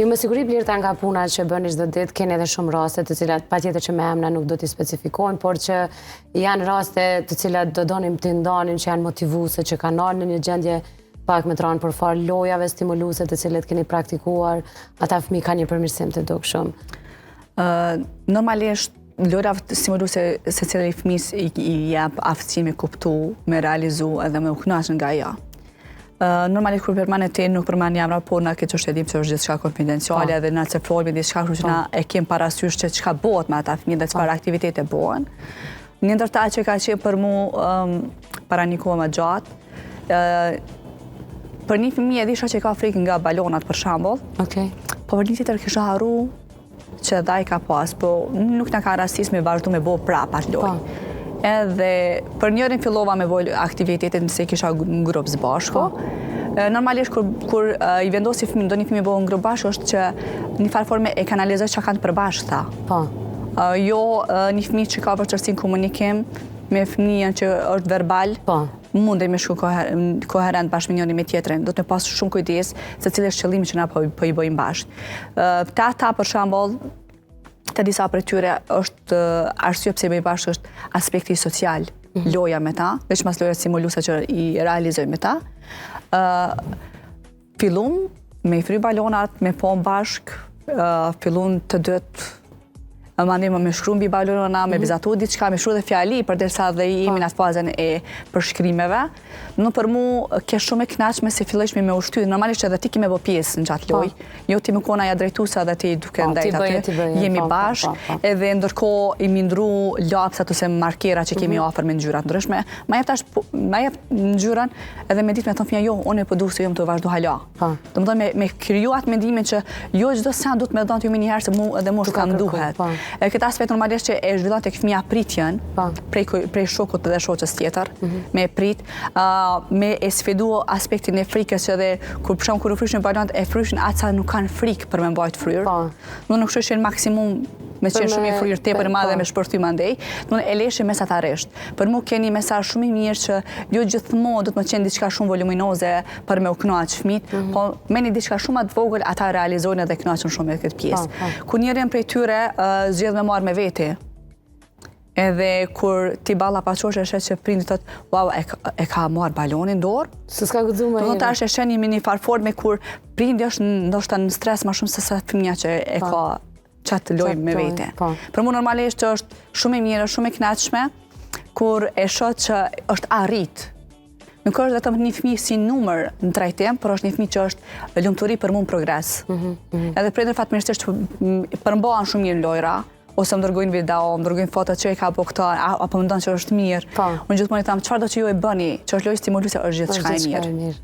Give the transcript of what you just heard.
Jo, me siguri Blerta nga puna që bëni çdo ditë, keni edhe shumë raste të cilat patjetër që me emra nuk do t'i specifikojnë, por që janë raste të cilat do donim t'i ndanin, që janë motivuese, që kanë ardhur në një gjendje pak me tran përfar lojave stimuluese të cilat keni praktikuar, ata fëmijë kanë një përmirësim të dukshëm. Normalisht lojave stimuluese secili fëmijës i jep aftësi me kuptu, me realizu edhe me u kënaqur nga ajo. Normalisht kur përmanet te nuk përman jam raport këtë qëdim se është gjithçka konfidenciale edhe na se folmi diçka kështu që na e kem parasysh që çka bëhet me ata fëmijë dhe çfarë aktivitete bëhen. Një ndër ta që ka qenë për mua para një kohë më gjatë, për një fëmijë e disha që ka frikë nga balonat për shembull. Okej. Po për një tjetër kisha harru që dha i ka pas, po nuk na ka rastis me vazhdu me bëu prap atë lojë. Edhe për njërin fillova me bëj aktivitetin se kisha në grup së bashku. Normalisht kur i vendosi ndonjë fëmijë bëu në grup bashkë është që në një farë forme e kanalizoj çka kanë të përbashkëta. Po. Jo një fëmijë që ka vështirësi në komunikim me fëmijën që është verbal. Po. Mundej me shku koherent bashkë me njëri me tjetrin. Do të pas shumë kujdes se cili është qëllimi që na po i bëjmë bashkë. Ta për shembull, të disa për tyre është arsye pse i bëjmë bashkë është aspekti social, loja me ta, veç mas loja stimuluese që i realizojmë me ta. Fillum me i fry balonat, me po bashkë, fillum të dytë mandej me shkru mbi balona, me vizatu diçka, me shkru dhe fjali, përderisa dhe jemi në atë fazën e përshkrimeve. Në për mu ke shumë e kënaqshme se fillojshme me ushty. Normalisht edhe ti ki me bë pjesë në gjatë lojë. Jo ti më kona ja drejtuesa dhe ti duke ndajt aty. Jemi bashkë, edhe ndërkohë i mindru lapsat ose markera që kemi afër me ngjyra të ndryshme. Ma jep ngjyrën edhe me ditë me thonë fëmija jo, unë po duhet se jam të vazhdo hala. Domethënë me kriju atë mendimin që jo çdo sen duhet me dhënë ti më një herë se mu edhe mu s'kam duhet. Këtë aspekt normalisht që e zhvillan tek fëmija pritjen prej shokut dhe shoqës tjetër, me prit, me e sfidu aspektin e frikës që edhe kur u fryshin balonat e fryshin atë nuk kanë frikë për me mbajt fryrë. Nuk shoshin maksimum me qenë shumë i fryrë tepër e madhe me shpërthym andej, e leshin mesatarisht. Për mu keni mesazh shumë i mirë që jo gjithmonë do të më qenë diçka shumë voluminoze për me u kënaqë fëmijët, po meni diçka shumë atë vogël ata realizojnë edhe kënaqen shumë me këtë pjesë. Kur njërin prej tyre zgjedh me marrë me veti, edhe kur ti balla paqosh e shet që prindi thotë, wow, e ka marrë balonin dorë. S'ka guxuar më. Do të tash e shen një farforme kur prindi është ndoshta në stres më shumë se sa fëmia që e ka qatë lojë me vete. Për mu normalisht që është shumë e mirë, shumë e kënaqshme, kur e shoh që është arrit. Nuk është vetëm një fëmijë si numër në trajtim, por është një fëmijë që është lumturi për mua progres. Edhe prindër fatmirësisht përmbahen shumë mirë lojra, ose më dërgojnë video, më dërgojnë foto që e ka po këta, apo më ndonë që është mirë. Unë gjithmonë i thamë, çfarë do që ju e bëni, që është lojë stimuluese, është gjithçka e mirë.